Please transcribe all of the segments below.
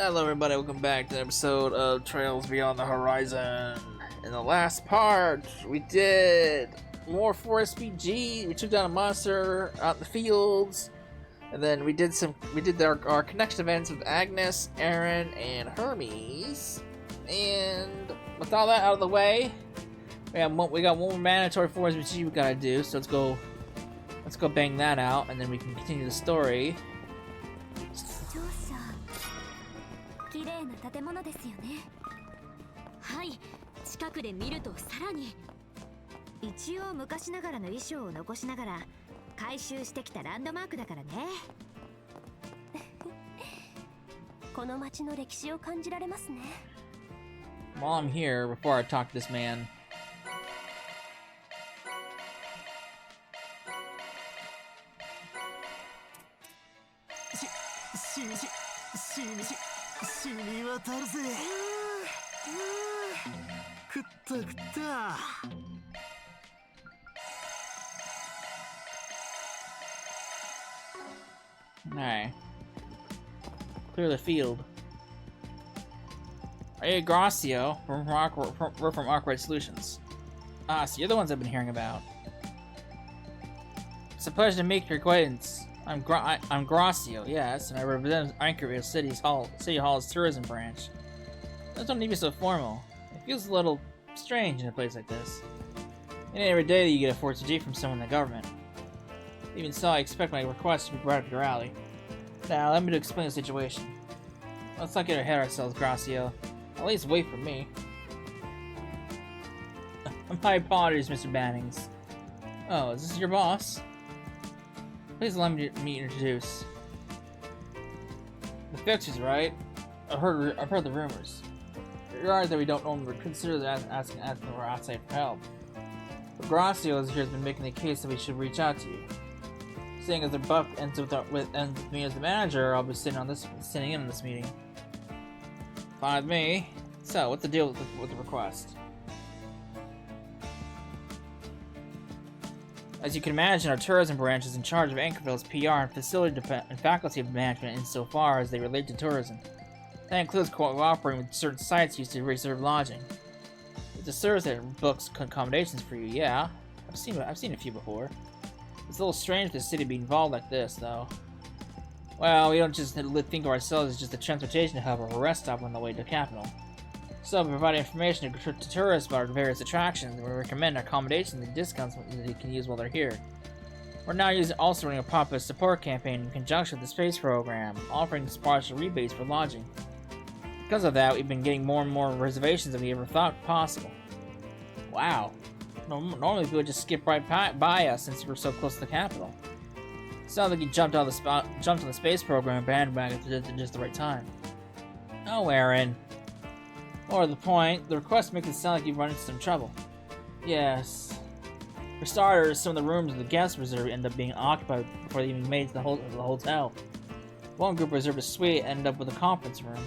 Hello everybody, welcome back to an episode of Trails Beyond the Horizon. In the last part, we did more Forest PG, we took down a monster out in the fields, and then we did our connection events with Agnes, Aaron, and Hermes. And with all that out of the way, we got one more mandatory Forest PG we gotta do, so let's go bang that out, and then we can continue the story. 綺麗な建物ですよね。はい、近くで見るとさらに一応昔ながらの衣装を残しながら回収してきたランドマークだからね。この街の歴史を感じられますね。While I'm here, before I talk to this man, alright. Clear the field. Hey, Gracio, we're from Arkwright Solutions. Ah, so you're the ones I've been hearing about. It's a pleasure to make your acquaintance. I'm Gracio, yes, and I represent Anchorville City Hall's tourism branch. Don't need to be so formal. It feels a little strange in a place like this. It ain't every day that you get a Force G from someone in the government. Even so, I expect my request to be brought up your alley. Now, let me explain the situation. Let's not get ahead of ourselves, Gracio. At least wait for me. My apologies, Mr. Bannings. Oh, is this your boss? Please allow me to introduce. The fixer's right. I've heard the rumors. Regardless that we don't only consider asking for outside help. But Gracio here has been making the case that we should reach out to you. Seeing as the buck ends with me as the manager, I'll be sitting in on this meeting. Fine with me. So, what's the deal with the request? As you can imagine, our tourism branch is in charge of Anchorville's PR and facility and faculty management insofar as they relate to tourism. That includes cooperating with certain sites used to reserve lodging. It's a service that books accommodations for you, yeah. I've seen a few before. It's a little strange for the city to be involved like this, though. Well, we don't just think of ourselves as just a transportation hub or a rest stop on the way to the capital. So, we provide information to tourists about our various attractions, and we recommend accommodations and discounts that they can use while they're here. We're now also running a popular support campaign in conjunction with the space program, offering partial rebates for lodging. Because of that, we've been getting more and more reservations than we ever thought possible. Wow. Normally people would just skip right by us since we're so close to the capital. Sounds like you jumped on the space program bandwagon at just the right time. Oh, Aaron. More to the point, the request makes it sound like you've run into some trouble. Yes. For starters, some of the rooms in the guest reserve end up being occupied before they even made it to the hotel. One group reserved a suite and ended up with a conference room.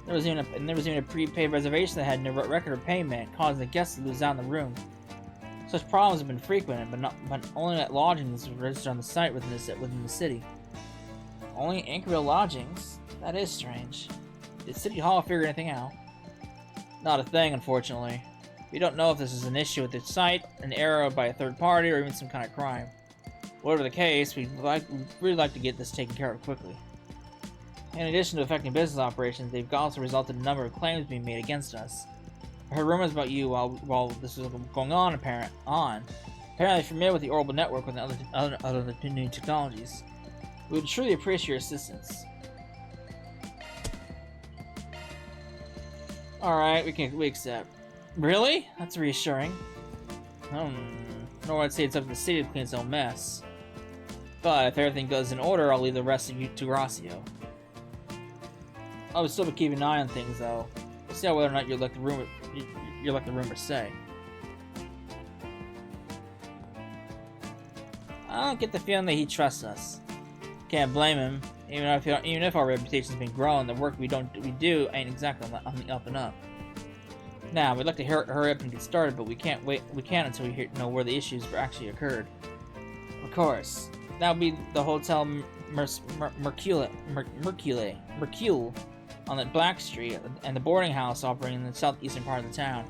There was even a prepaid reservation that had no record of payment, causing the guests to lose out on the room. Such problems have been frequent, but only at lodgings registered on the site within the city. Only Anchorville lodgings? That is strange. Did City Hall figure anything out? Not a thing, unfortunately. We don't know if this is an issue with the site, an error by a third party, or even some kind of crime. Whatever the case, we'd really like to get this taken care of quickly. In addition to affecting business operations, they've also resulted in a number of claims being made against us. I heard rumors about you while this was going on. Apparently familiar with the Orbital Network and other new technologies. We would truly appreciate your assistance. Alright, we accept. Really? That's reassuring. Nor I'd say it's up to the city to clean its own mess. But if everything goes in order, I'll leave the rest of you to Gracio. I would still be keeping an eye on things, though. We'll see whether or not you're like the rumors say. I don't get the feeling that he trusts us. Can't blame him. Even if our reputation's been growing, the work we do ain't exactly on the up and up. Now, we'd like to hurry up and get started, but we can't until we know where the issues actually occurred. Of course, that would be the hotel Mercule on the Black Street and the boarding house operating in the southeastern part of the town.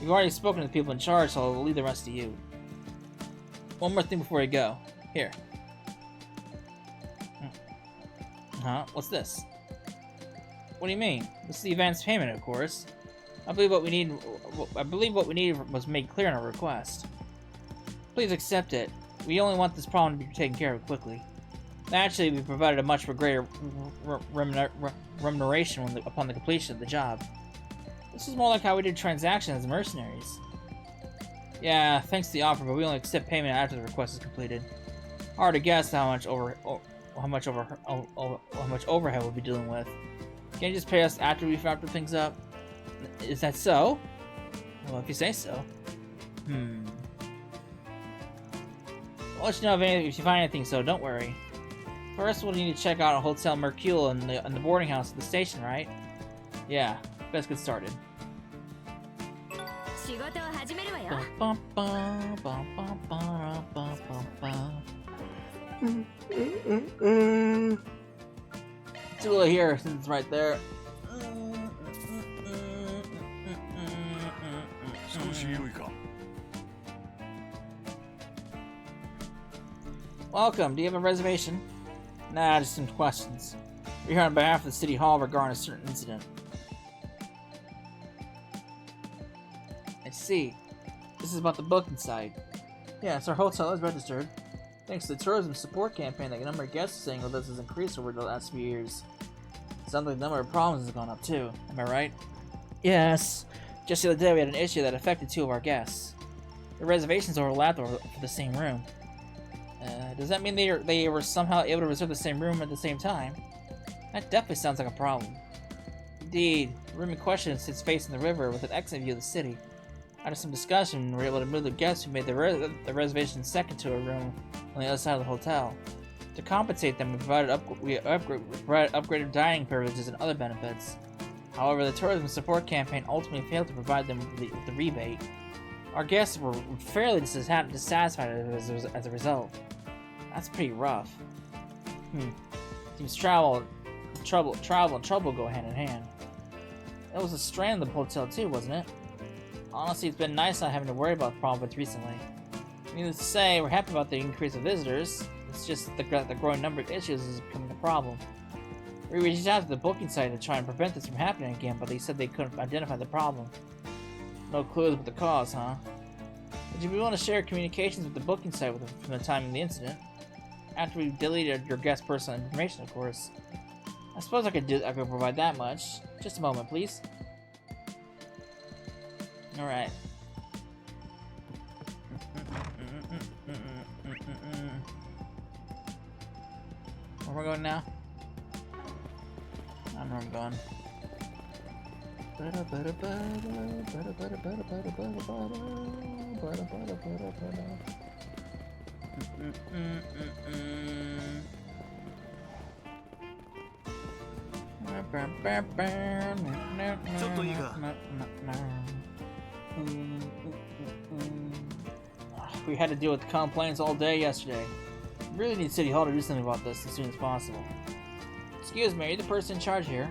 You've already spoken to the people in charge, so I'll leave the rest to you. One more thing before you go. Here. Huh? What's this? What do you mean? This is the advance payment, of course. I believe what we needed was made clear in our request. Please accept it. We only want this problem to be taken care of quickly. Naturally, we provided a much greater remuneration upon the completion of the job. This is more like how we did transactions as mercenaries. Yeah, thanks to the offer, but we only accept payment after the request is completed. Hard to guess how much overhead we'll be dealing with. Can't you just pay us after we've wrapped things up? Is that so? Well, if you say so. I'll let you know if you find anything, so don't worry. First, we'll need to check out a Hotel Mercule and the boarding house at the station, right? Yeah, let's get started. It's a little here since it's right there. Welcome. Do you have a reservation? Nah, just some questions. We're here on behalf of the City Hall regarding a certain incident. I see. This is about the booking site. Yes, our hotel is registered. Thanks to the tourism support campaign, the number of guests staying with us has increased over the last few years. Sounds like the number of problems has gone up too. Am I right? Yes. Just the other day we had an issue that affected 2 of our guests. The reservations overlapped for the same room. Does that mean they were somehow able to reserve the same room at the same time? That definitely sounds like a problem. Indeed, the room in question sits facing the river with an excellent view of the city. After some discussion, we were able to move the guests who made the reservation second to a room on the other side of the hotel. To compensate them, we provided upgraded dining privileges and other benefits. However, the tourism support campaign ultimately failed to provide them with the rebate. Our guests were fairly dissatisfied as a result. That's pretty rough. Seems trouble and trouble go hand in hand. It was a strain on the hotel too, wasn't it? Honestly, it's been nice not having to worry about profits recently. Needless to say, we're happy about the increase of visitors. It's just the growing number of issues is becoming a problem. We reached out to the booking site to try and prevent this from happening again, but they said they couldn't identify the problem. No clues about the cause, huh? Would you be willing to share communications with the booking site from the time of the incident? After we deleted your guest's personal information, of course. I suppose I could provide that much. Just a moment, please. Alright. Where am I going now? I don't know where I'm going. We had to deal with the complaints all day yesterday. We really need City Hall to do something about this as soon as possible. Excuse me, are you the person in charge here?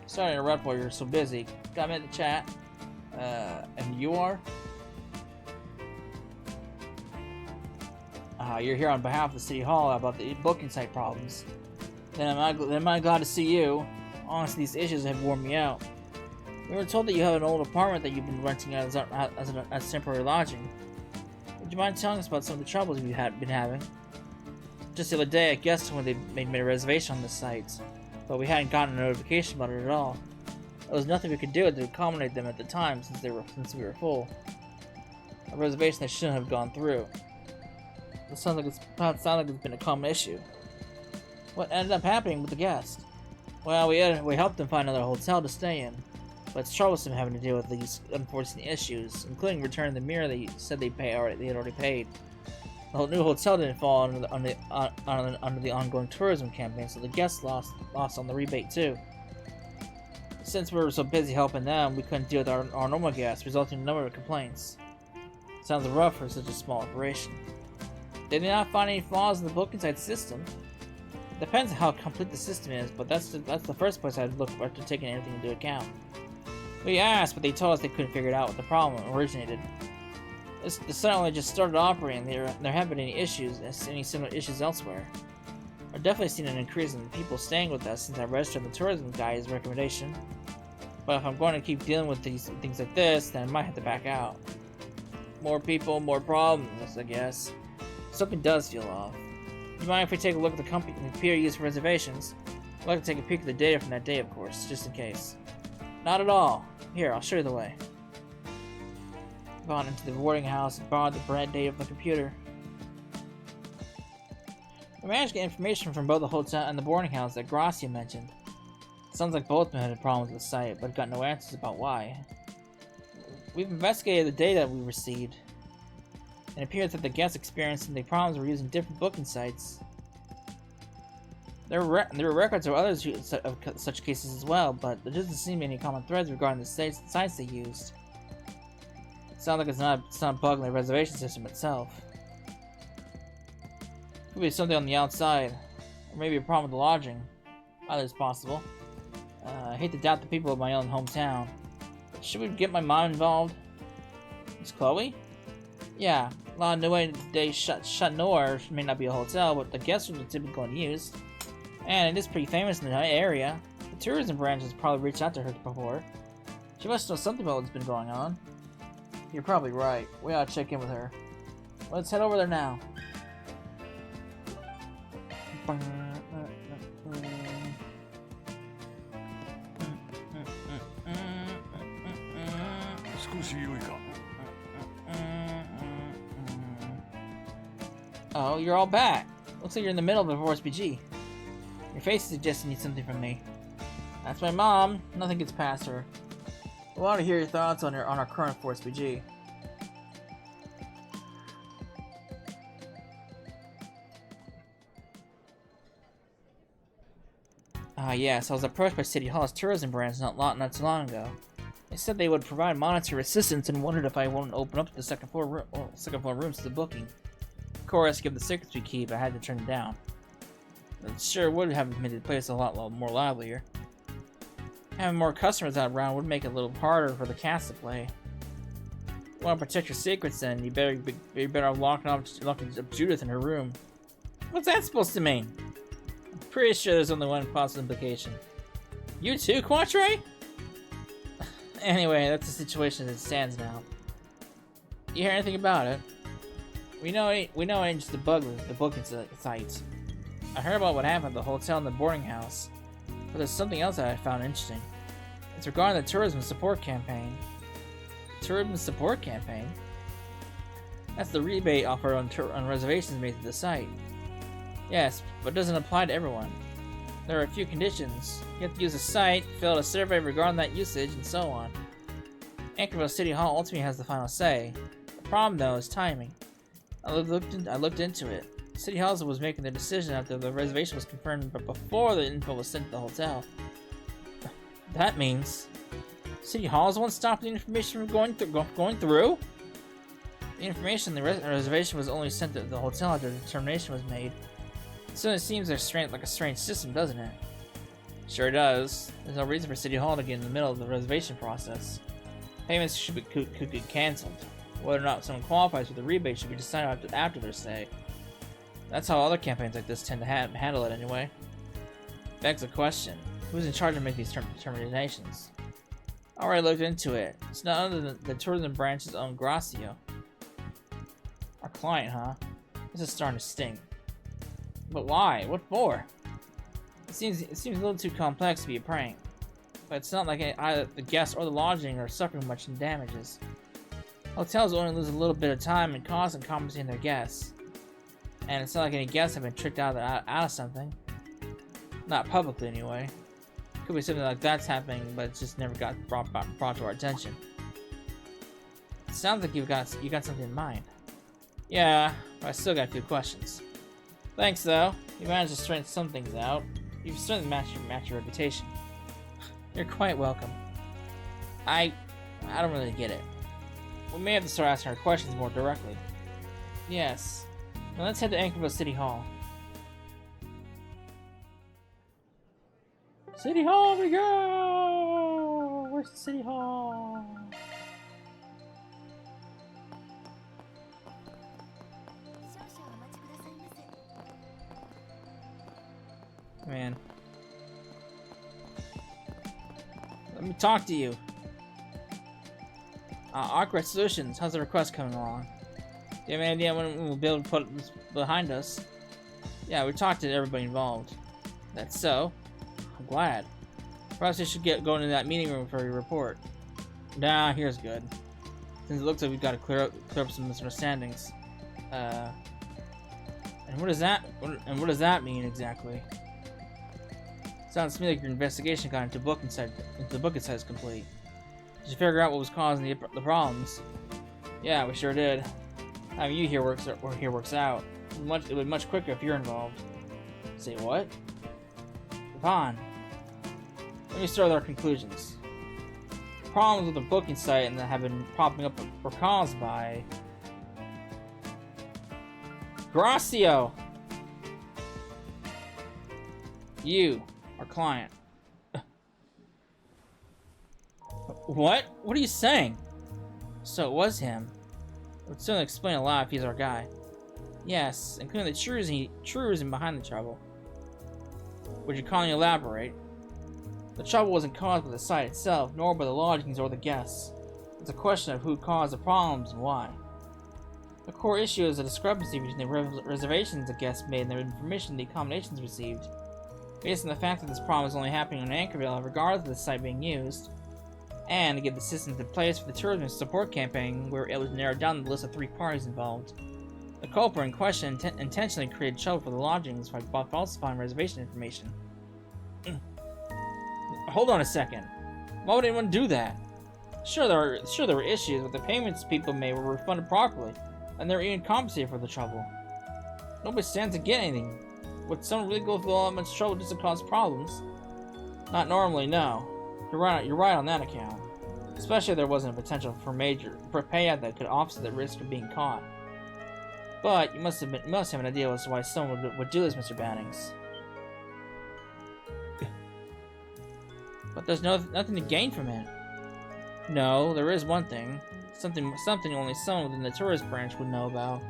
Sorry to interrupt while you're so busy. Got a minute to chat? And you are? You're here on behalf of the City Hall about the booking site problems. Then am I glad to see you. Honestly, these issues have worn me out. We were told that you have an old apartment that you've been renting out as temporary lodging. Would you mind telling us about some of the troubles you've been having? Just the other day, I guessed when they made a reservation on this site, but we hadn't gotten a notification about it at all. There was nothing we could do to accommodate them at the time since we were full. A reservation that shouldn't have gone through. It sounds like it's been a common issue. What ended up happening with the guest? Well, we helped them find another hotel to stay in, but it's troublesome having to deal with these unforeseen issues, including returning the mirror they said they had already paid. The whole new hotel didn't fall under the ongoing tourism campaign, so the guests lost on the rebate too. Since we were so busy helping them, we couldn't deal with our normal guests, resulting in a number of complaints. Sounds rough for such a small operation. They did not find any flaws in the booking site system. Depends on how complete the system is, but that's the first place I'd look after taking everything into account. We asked, but they told us they couldn't figure it out what the problem originated. The site only just started operating. There haven't been any issues, any similar issues elsewhere. I've definitely seen an increase in people staying with us since I registered the tourism guide's recommendation. But if I'm going to keep dealing with things like this, then I might have to back out. More people, more problems, I guess. Something does feel off. You mind if we take a look at the computer used for reservations? I'd like to take a peek at the data from that day, of course, just in case. Not at all. Here, I'll show you the way. I've gone into the boarding house and borrowed the brand data from the computer. I managed to get information from both the hotel and the boarding house that Gracia mentioned. It sounds like both of them had problems with the site, but got no answers about why. We've investigated the data we received. It appears that the guests experiencing the problems were using different booking sites. There were records of others of such cases as well, but there doesn't seem any common threads regarding the sites they used. It sounds like it's not a bug in the reservation system itself. Could be something on the outside, or maybe a problem with the lodging. Either is possible. I hate to doubt the people of my own hometown. Should we get my mom involved? Is Chloe? Yeah, La Noe de Chat Noir may not be a hotel, but the guest room is typically unused. And it is pretty famous in the area. The tourism branch has probably reached out to her before. She must know something about what's been going on. You're probably right. We ought to check in with her. Let's head over there now. Oh, you're all back. Looks like you're in the middle of a divorce BG. Your face suggests you need something from me. That's my mom. Nothing gets past her. I want to hear your thoughts on our current Force BG. Yes, I was approached by City Hall's tourism branch not too long ago. They said they would provide monetary assistance and wondered if I wouldn't open up the second floor rooms to the booking. Of course, given the secrets we keep, I had to turn it down. It sure would have made the place a lot more livelier. Having more customers out around would make it a little harder for the cast to play. You want to protect your secrets, then you better off locking up Judith in her room. What's that supposed to mean? I'm pretty sure there's only one possible implication. You too, Quatre? Anyway, that's the situation as it stands now. You hear anything about it? We know it ain't just a bug with the booking sites. I heard about what happened at the hotel and the boarding house, but there's something else that I found interesting. It's regarding the tourism support campaign. Tourism support campaign? That's the rebate offered on reservations made to the site. Yes, but it doesn't apply to everyone. There are a few conditions. You have to use the site, fill out a survey regarding that usage, and so on. Anchorville City Hall ultimately has the final say. The problem, though, is timing. I looked into it. City Hall was making the decision after the reservation was confirmed, but before the info was sent to the hotel. That means City Hall is the one stopping the information from going through? The information in the reservation was only sent to the hotel after the determination was made. So it seems like a strange system, doesn't it? Sure does. There's no reason for City Hall to get in the middle of the reservation process. Payments could get cancelled. Whether or not someone qualifies for the rebate should be decided after their stay. That's how other campaigns like this tend to handle it anyway. Begs the question, who's in charge of making these determinations? I already looked into it. It's none other than the tourism branch's own Gracio. Our client, huh? This is starting to sting. But why? What for? It seems a little too complex to be a prank. But it's not like either the guests or the lodging are suffering much in damages. Hotels only lose a little bit of time and cost in compensating their guests. And it's not like any guests have been tricked out of something. Not publicly, anyway. Could be something like that's happening, but it just never got brought to our attention. It sounds like you got something in mind. Yeah, but I still got a few questions. Thanks, though. You managed to straighten some things out. You've certainly matched your reputation. You're quite welcome. I don't really get it. We may have to start asking our questions more directly. Yes. Now let's head to Anchorville City Hall. City Hall we go! Where's the City Hall? Man. Let me talk to you. Awkward Solutions, how's the request coming along? Do you have any idea when we'll be able to put this behind us? Yeah, we talked to everybody involved. That's so. I'm glad. Perhaps we should go into that meeting room for your report. Nah, here's good. Since it looks like we've got to clear up some misunderstandings. And what does that mean exactly? Sounds to me like your investigation got into the book inside is complete. Did you figure out what was causing the problems? Yeah, we sure did. Having you here works out. It would be much quicker if you're involved. Say what? Vaughn. Let me start with our conclusions. Problems with the booking site and that have been popping up were caused by Gracio. You, our client. What? What are you saying? So it was him. It would certainly explain a lot if he's our guy. Yes, including the truism behind the trouble. Would you kindly elaborate? The trouble wasn't caused by the site itself, nor by the lodgings or the guests. It's a question of who caused the problems and why. The core issue is a discrepancy between the reservations the guests made and the information the accommodations received. Based on the fact that this problem is only happening in Anchorville, regardless of the site being used, and to get the systems in place for the tourism support campaign, we were able to narrow down the list of 3 parties involved. The culprit in question intentionally created trouble for the lodgings by falsifying reservation information. Hold on a second. Why would anyone do that? Sure there were issues, but the payments people made were refunded properly, and they were even compensated for the trouble. Nobody stands to get anything. Would someone really go through all that much trouble just to cause problems? Not normally, no. You're right on that account. Especially if there wasn't a potential for a payout that could offset the risk of being caught. But you must have an idea as to why someone would do this, Mr. Bannings. But there's nothing to gain from it. No, there is one thing. Something only someone within the tourist branch would know about.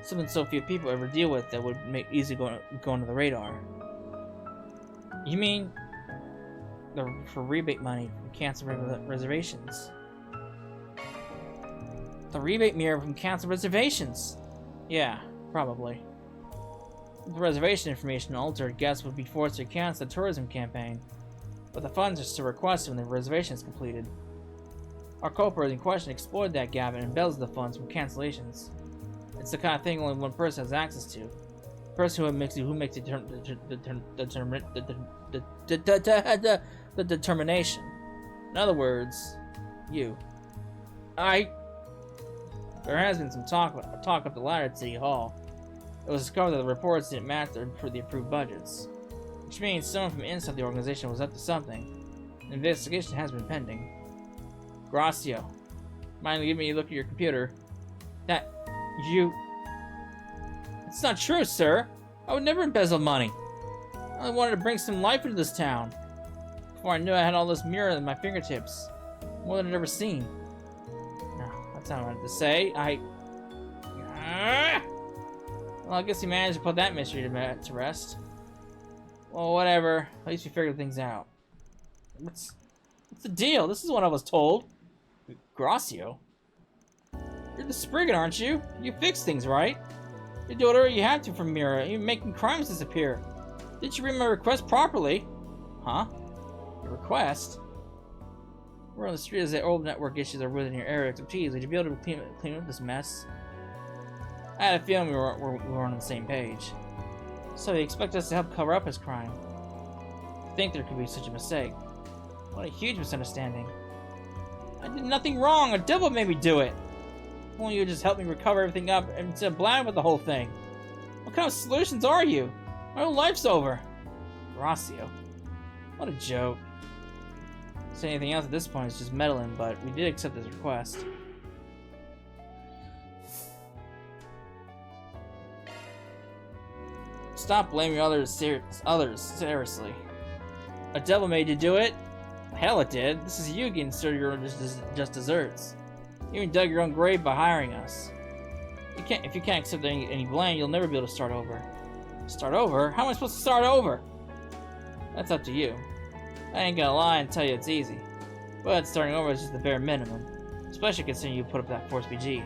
Something so few people ever deal with that would make easy go under the radar. You mean for rebate money from canceled reservations? The rebate mirror from canceled reservations. Yeah, probably. With the reservation information altered, guests would be forced to cancel the tourism campaign, but the funds are still requested when the reservation is completed. Our culprit in question exploited that gap and embezzled the funds from cancellations. It's the kind of thing only one person has access to. The person who makes the determination. In other words, you. There has been some talk up the ladder at City Hall. It was discovered that the reports didn't match the approved budgets, which means someone from inside the organization was up to something. An investigation has been pending. Gracio, mind giving me a look at your computer? It's not true, sir. I would never embezzle money. I only wanted to bring some life into this town. Before I knew I had all this mirror at my fingertips. More than I'd ever seen. No, that's not what I wanted to say. Well, I guess he managed to put that mystery to rest. Well, whatever. At least we figured things out. What's the deal? This is what I was told. Gracio? You're the Spriggan, aren't you? You fix things, right? You do whatever you have to for Mira, even making crimes disappear. Didn't you read my request properly? Huh? Your request? We're on the street as the old network issues are within your area of expertise. Would you be able to clean up this mess? I had a feeling we were on the same page. So you expect us to help cover up his crime? I think there could be such a mistake. What a huge misunderstanding. I did nothing wrong. A devil made me do it. Won't you just help me recover everything up instead of blabbing with the whole thing? What kind of solutions are you? My whole life's over. Gracio. What a joke. Say anything else at this point is just meddling, but we did accept his request. Stop blaming others seriously. A devil made you do it? Hell it did. This is you getting served your own just desserts. You even dug your own grave by hiring us. If you can't accept any blame, you'll never be able to start over. Start over? How am I supposed to start over? That's up to you. I ain't gonna lie and tell you it's easy. But starting over is just the bare minimum. Especially considering you put up that Force BG.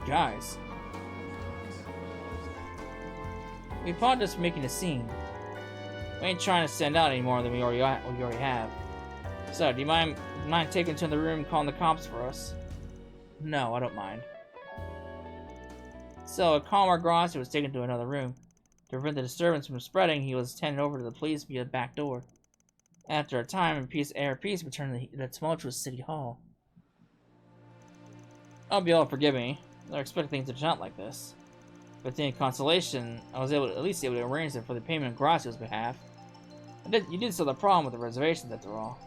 Guys. We apologize for making a scene. We ain't trying to stand out any more than we already have. So, do you mind taking to the room and calling the cops for us? No, I don't mind. So, Calmar Grossi was taken to another room. To prevent the disturbance from spreading, he was handed over to the police via the back door. After a time, peace returned to the tumultuous city hall. I'll be all forgive me. I expected things to turn out like this. But in consolation, I was at least able to arrange it for the payment on Gracio's behalf. You did solve the problem with the reservations, after all.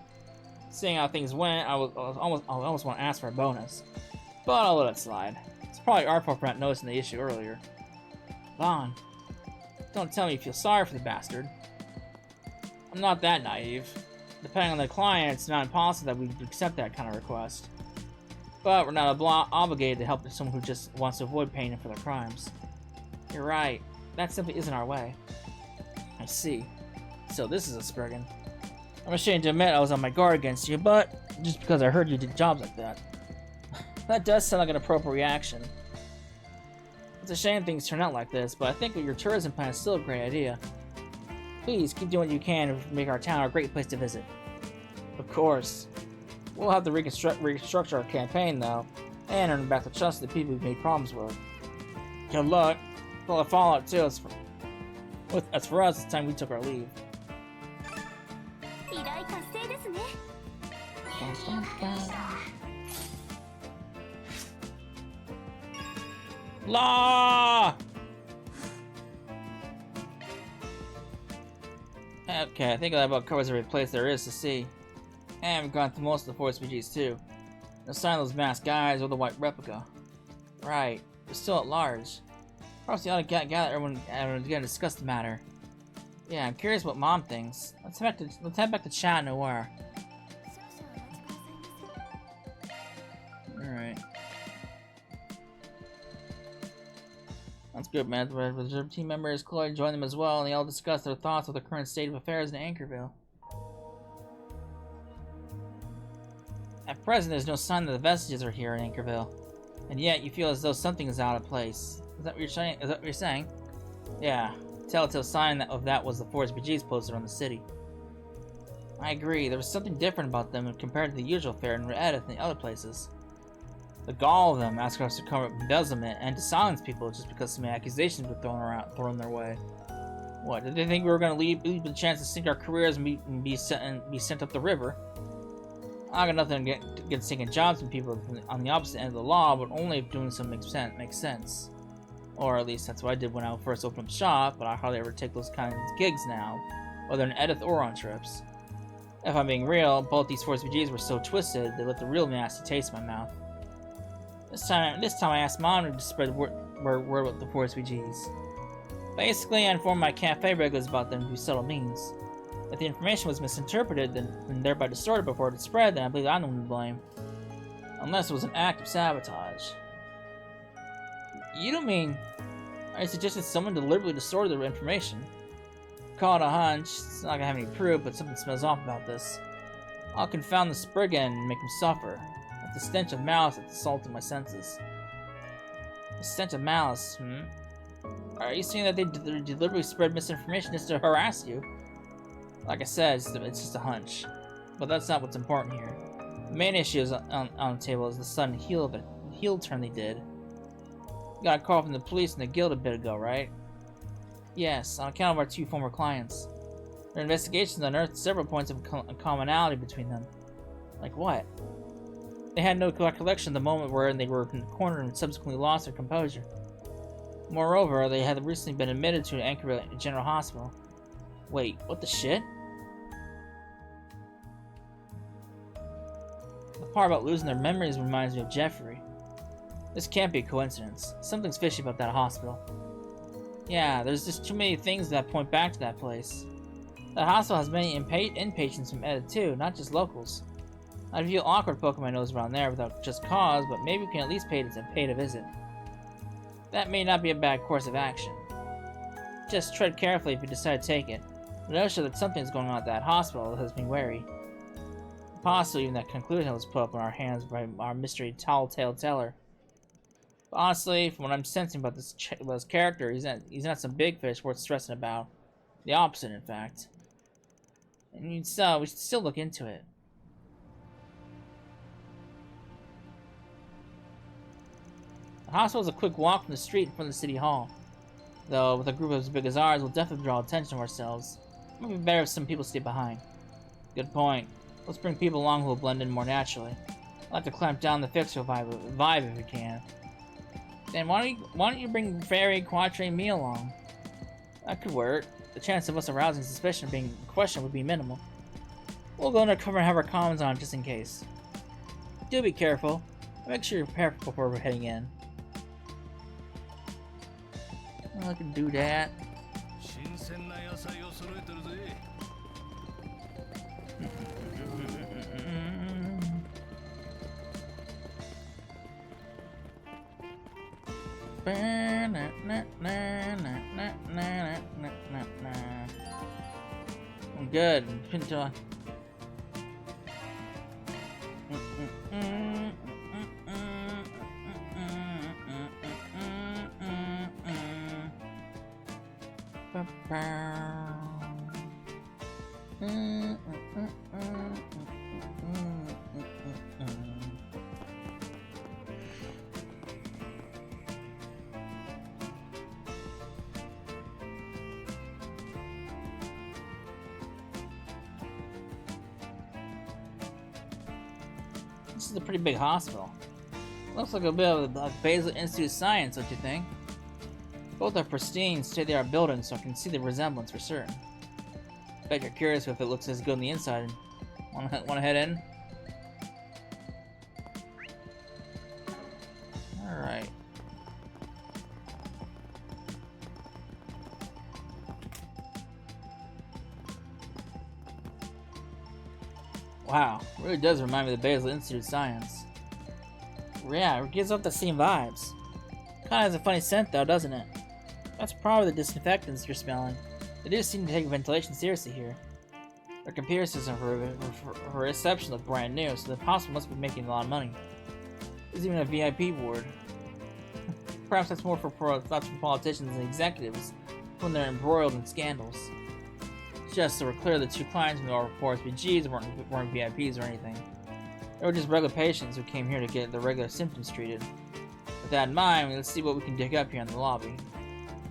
Seeing how things went, I almost want to ask for a bonus. But I'll let it slide. It's probably our fault for not noticing the issue earlier. Vaughn, don't tell me you feel sorry for the bastard. I'm not that naive. Depending on the client, it's not impossible that we accept that kind of request. But we're not obligated to help someone who just wants to avoid paying for their crimes. You're right. That simply isn't our way. I see. So this is a Spriggan. I'm ashamed to admit I was on my guard against you, but just because I heard you did jobs like that. That does sound like an appropriate reaction. It's a shame things turn out like this, but I think that your tourism plan is still a great idea. Please, keep doing what you can to make our town a great place to visit. Of course. We'll have to restructure our campaign, though, and earn back the trust of the people we've made problems with. Good luck. Full of fallout, too. As for us, it's time we took our leave. Law! Okay, I think that about covers every place there is to see. And we've gone through most of the Force BGs too. No sign of those masked guys or the white replica. Right, they're still at large. Perhaps we ought to gather everyone again to discuss the matter. Yeah, I'm curious what Mom thinks. Let's head back to Chat Noir. Alright. That's good, man. The reserve team members, Chloe, joined them as well, and they all discussed their thoughts of the current state of affairs in Anchorville. At present, there's no sign that the vestiges are here in Anchorville, and yet you feel as though something is out of place. Is that what you're saying? Yeah. Telltale sign of that was the Force BGs posted on the city. I agree. There was something different about them compared to the usual fare in Edith and the other places. The gall of them asking us to cover up embezzlement and to silence people just because some accusations were thrown their way. What, did they think we were going to leave with a chance to sink our careers and be sent up the river? I got nothing against taking jobs from people on the opposite end of the law, but only if doing something makes sense. Or at least that's what I did when I first opened up shop, but I hardly ever take those kinds of gigs now, whether in Edith or on trips. If I'm being real, both these Force BGs were so twisted, they left a real nasty taste in my mouth. This time I asked Mom to spread word with the Force BGs. Basically, I informed my cafe regulars about them through subtle means. If the information was misinterpreted and thereby distorted before it spread, then I believe I'm the one to blame. Unless it was an act of sabotage. You don't mean... Are you suggesting someone deliberately distorted the information? Call it a hunch. It's not gonna have any proof, but something smells off about this. I'll confound the Spriggan and make him suffer. With the stench of malice that's assaulted my senses. The stench of malice, Are you saying that they deliberately spread misinformation just to harass you? Like I said, it's just a hunch. But that's not what's important here. The main issue is on the table is the sudden heel turn they did. You got a call from the police and the guild a bit ago, right? Yes, on account of our two former clients. Their investigations unearthed several points of commonality between them. Like what? They had no recollection of the moment wherein they were cornered and subsequently lost their composure. Moreover, they had recently been admitted to an Anchorville General Hospital. Wait, what the shit? The part about losing their memories reminds me of Jeffrey. This can't be a coincidence. Something's fishy about that hospital. Yeah, there's just too many things that point back to that place. The hospital has many inpatients from Eda too, not just locals. I'd feel awkward poking my nose around there without just cause, but maybe we can at least pay a visit. That may not be a bad course of action. Just tread carefully if you decide to take it. But I'm sure that something's going on at that hospital that has me wary. Possibly even that conclusion was put up in our hands by our mystery tall-tale teller. But honestly, from what I'm sensing about this character, he's not some big fish worth stressing about. The opposite, in fact. And we should still look into it. The hospital is a quick walk from the street in front of the city hall. Though, with a group as big as ours, we'll definitely draw attention to ourselves. It might be better if some people stay behind. Good point. Let's bring people along who will blend in more naturally. I'd like to clamp down the fixer vibe if we can. Then why don't you bring Fairy, Quattro, and me along? That could work. The chance of us arousing suspicion of being questioned would be minimal. We'll go undercover and have our comms on just in case. Do be careful. Make sure you're prepared before we're heading in. Well, I can do that. I'm good. Pinto. This is a pretty big hospital. Looks like a bit of a Basel Institute of Science, don't you think? Both are pristine, state-of-the-art buildings, so I can see the resemblance for certain. Bet you're curious if it looks as good on the inside. Wanna head in? Alright. Wow, really does remind me of the Basel Institute of Science. Yeah, it gives off the same vibes. Kinda has a funny scent though, doesn't it? That's probably the disinfectants you're smelling. They do seem to take ventilation seriously here. Their computer system for reception look brand new, so the hospital must be making a lot of money. There's even a VIP ward. Perhaps that's more for thoughts from politicians and executives when they're embroiled in scandals. Just so we're clear, the two clients from our reports, BGs, weren't VIPs or anything. They were just regular patients who came here to get their regular symptoms treated. With that in mind, let's see what we can dig up here in the lobby.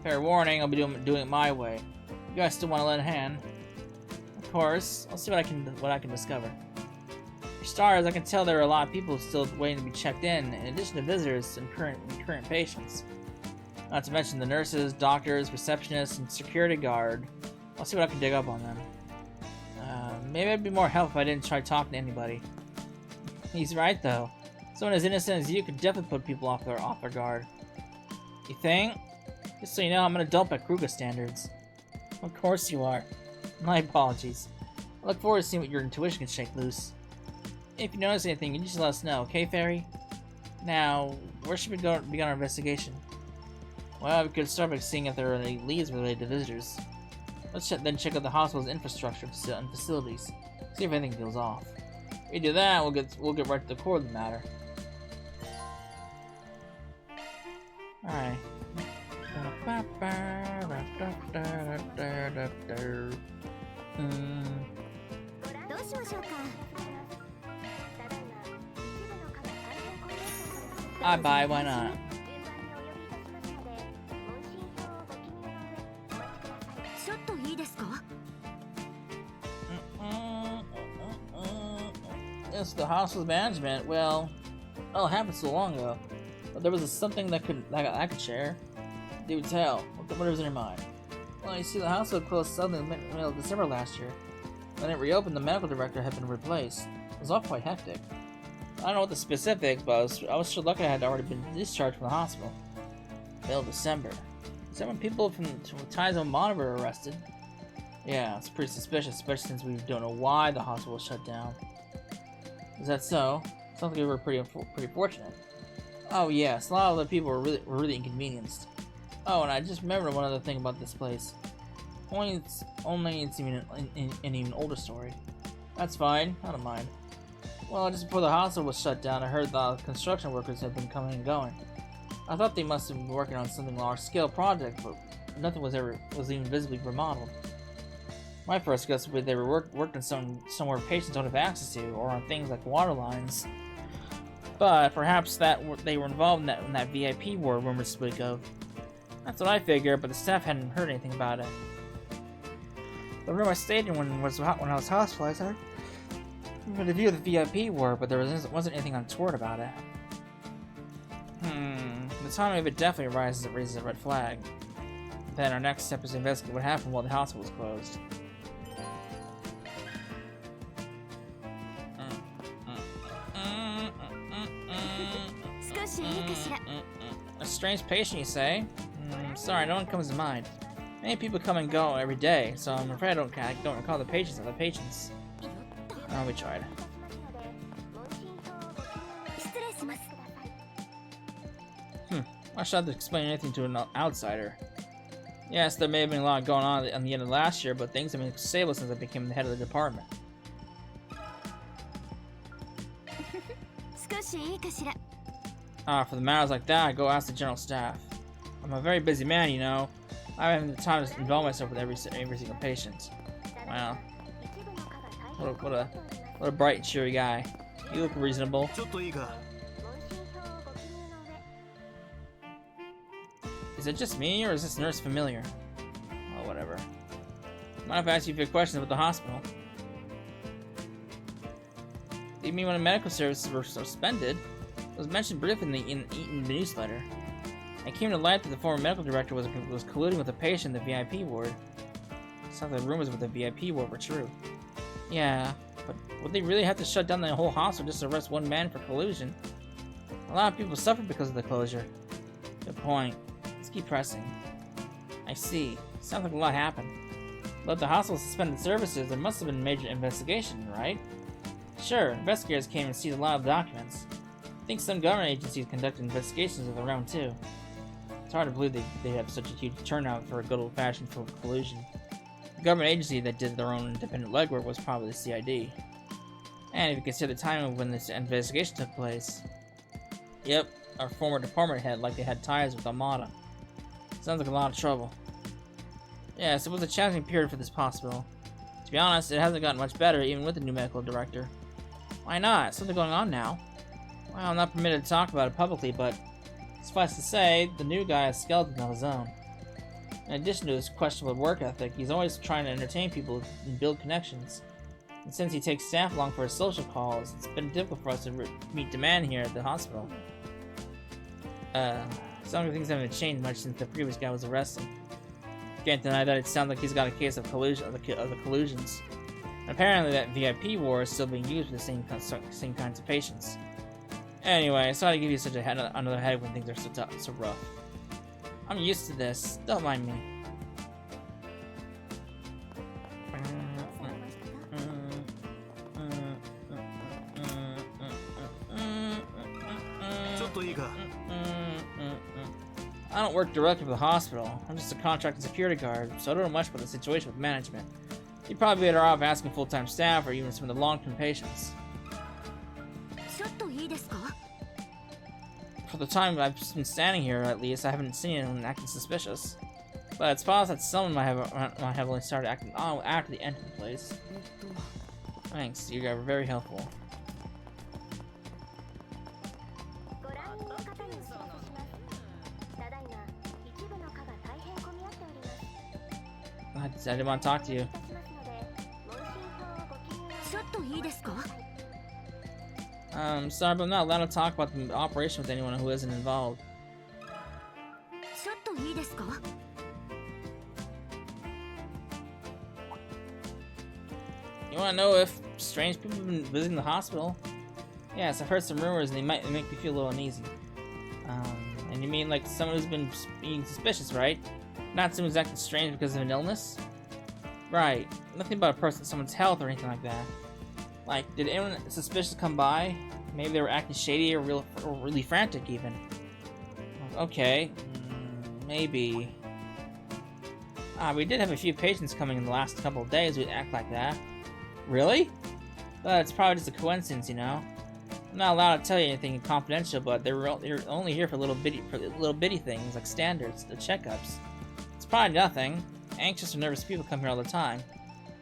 Fair warning, I'll be doing it my way. You guys still want to lend a hand? Of course. I'll see what I can discover. For starters, I can tell there are a lot of people still waiting to be checked in addition to visitors and current patients. Not to mention the nurses, doctors, receptionists, and security guard. I'll see what I can dig up on them. Maybe it'd be more help if I didn't try talking to anybody. He's right though. Someone as innocent as you could definitely put people off their guard. You think? Just so you know, I'm an adult by Kruger standards. Of course you are. My apologies. I look forward to seeing what your intuition can shake loose. If you notice anything, you just let us know, okay, Fairy? Now, where should we begin our investigation? Well, we could start by seeing if there are any leads related to visitors. Let's then check out the hospital's infrastructure and facilities. See if anything feels off. If we do that, we'll get right to the core of the matter. Alright. I buy, why not? Yes, the hospital's management. Well, it all happened so long ago. But there was something that I could share. Do tell. Whatever's in your mind. Well, you see, the hospital closed suddenly in the middle of December last year. When it reopened, the medical director had been replaced. It was all quite hectic. I don't know what the specifics, but I was sure lucky I had already been discharged from the hospital. Middle of December. Is that when people from Taizo Monitor were arrested? Yeah, it's pretty suspicious, especially since we don't know why the hospital was shut down. Is that so? Sounds like we were pretty fortunate. Oh yes, a lot of the people were really inconvenienced. Oh, and I just remembered one other thing about this place. It's even an even older story. That's fine, I don't mind. Well, just before the hospital was shut down, I heard the construction workers had been coming and going. I thought they must have been working on something large-scale project, but nothing was even visibly remodeled. My first guess would be they were working somewhere patients don't have access to, or on things like water lines. But perhaps they were involved in that VIP war rumors speak of. That's what I figured, but the staff hadn't heard anything about it. The room I stayed in when I was hospitalized, I heard the view of the VIP war, but there wasn't anything untoward about it. The timing of it definitely raises a red flag. Then our next step is to investigate what happened while the hospital was closed. A strange patient, you say? Sorry, no one comes to mind. Many people come and go every day, so I'm afraid I don't recall the patients of the patients. Oh, we tried. I should have to explain anything to an outsider. Yes, there may have been a lot going on the end of last year, but things have been stable since I became the head of the department. For the matters like that, go ask the general staff. I'm a very busy man, you know. I haven't the time to involve myself with every single patient. Wow. What a bright and cheery guy. You look reasonable. Is it just me, or is this nurse familiar? Oh, whatever. Mind if I ask you a few questions about the hospital? Do you mean when the medical services were suspended? It was mentioned briefly in the newsletter. It came to light that the former medical director was colluding with a patient in the VIP ward. Sounds like rumors about the VIP ward were true. Yeah, but would they really have to shut down the whole hospital just to arrest one man for collusion? A lot of people suffered because of the closure. Good point. Let's keep pressing. I see. Sounds like a lot happened. But if the hospital suspended services, there must have been a major investigation, right? Sure, investigators came and seized a lot of documents. I think some government agencies conducted investigations of their own too. It's hard to believe they have such a huge turnout for a good old-fashioned collusion. The government agency that did their own independent legwork was probably the CID. And if you consider the timing of when this investigation took place... Yep, our former department head likely had ties with Armada. Sounds like a lot of trouble. Yes, it was a challenging period for this hospital. To be honest, it hasn't gotten much better even with the new medical director. Why not? Something going on now. Well, I'm not permitted to talk about it publicly, but suffice to say, the new guy has skeletons of his own. In addition to his questionable work ethic, he's always trying to entertain people and build connections. And since he takes staff along for his social calls, it's been difficult for us to meet demand here at the hospital. Some of the things haven't changed much since the previous guy was arrested. Can't deny that it sounds like he's got a case of collusion of the collusions. And apparently that VIP war is still being used for the same kinds of patients. Anyway, sorry to give you such another headache when things are so rough. I'm used to this. Don't mind me. I don't work directly for the hospital. I'm just a contracted security guard, so I don't know much about the situation with management. You'd probably be better off asking full-time staff or even some of the long-term patients. For the time I've been standing here, at least, I haven't seen anyone acting suspicious. But it's possible that someone might have only started acting after the end of the place. Thanks, you guys were very helpful. I didn't want to talk to you. Sorry, but I'm not allowed to talk about the operation with anyone who isn't involved. You want to know if strange people have been visiting the hospital? Yes, I've heard some rumors and they make me feel a little uneasy. And you mean like someone who's been being suspicious, right? Not someone who's acting strange because of an illness? Right. Nothing about a person, someone's health or anything like that. Like, did anyone suspicious come by? Maybe they were acting shady or really frantic even. Okay. Maybe. We did have a few patients coming in the last couple of days who'd act like that. Really? Well, it's probably just a coincidence, you know? I'm not allowed to tell you anything confidential, but they're only here for little bitty things like standards, the checkups. It's probably nothing. Anxious or nervous people come here all the time.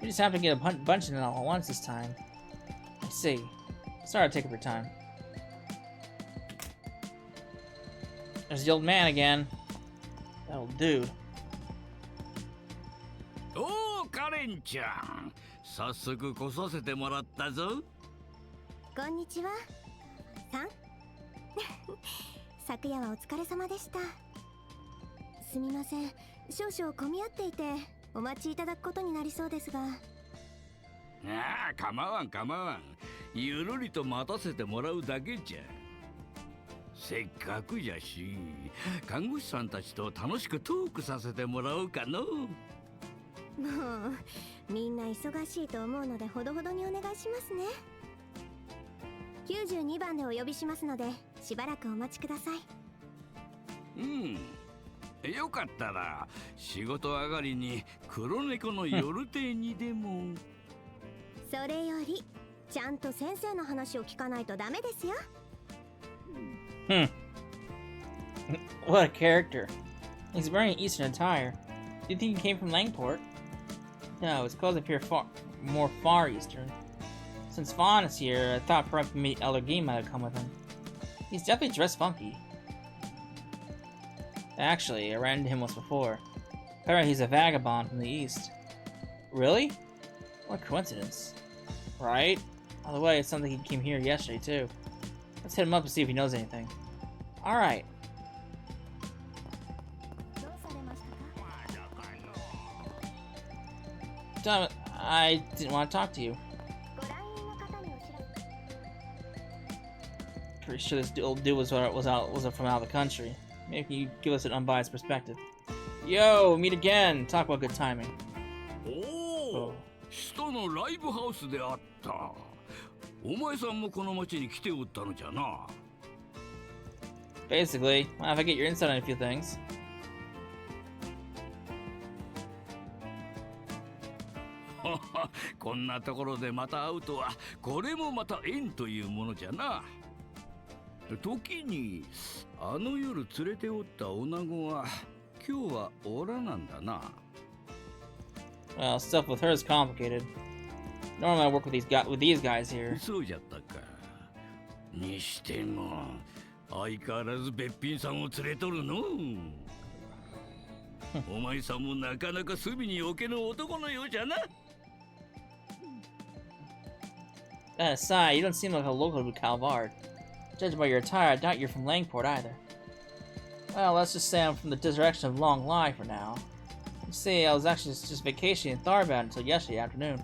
We just have to get a bunch in all at once this time. I see. Sorry to take up your time. There's the old man again. That old dude. Oh, カレンちゃん。早速来させてもらったぞ。こんにちは。さん。昨夜はお疲れ様でした。すみません。少々混み合っていてお待ちいただくことになりそうですが。ああ、構わん構わん。ゆるりと待たせてもらうだけじゃ。せっかくじゃし、看護師さんたちと楽しくトークさせてもらおうかの。もうみんな忙しいと思うのでほどほどにお願いしますね。92番でお呼びしますのでしばらくお待ちください。うん。よかったら仕事上がりに黒猫の夜亭にでも。それよりちゃんと先生の話を聞かないとダメですよ。What a character. He's wearing Eastern attire. Do you think he came from Langport? No, his clothes appear more Far Eastern. Since Vaughn is here, I thought perhaps Elder Gee might have come with him. He's definitely dressed funky. Actually, I ran into him once before. Apparently he's a vagabond from the east. Really? What a coincidence. Right? By the way, it sounds like he came here yesterday too. Let's hit him up and see if he knows anything. Alright. Damn it, I didn't want to talk to you. Pretty sure this old dude was from out of the country. Maybe you give us an unbiased perspective. Yo, meet again. Talk about good timing. Oh, 下のライブハウスであった。お前さんもこの町に来ておったのじゃな。Basically, well, if I get your insight on a few things. こんなところでまた会うとは、これもまた縁というものじゃな。時にあの夜連れておった女子は今日はおらなんだな。Well, stuff with her is complicated. Normally I work with these guys here. そうじゃったか。にしても相変わらずべっぴんさんを連れとるの。お前さんもなかなか隅に置けぬ男のようじゃな。That aside, you don't seem like a local to Calvard. Judged by your attire, I doubt you're from Langport either. Well, let's just say I'm from the direction of Long Lie for now. You see, I was actually just vacationing in Tharbad until yesterday afternoon.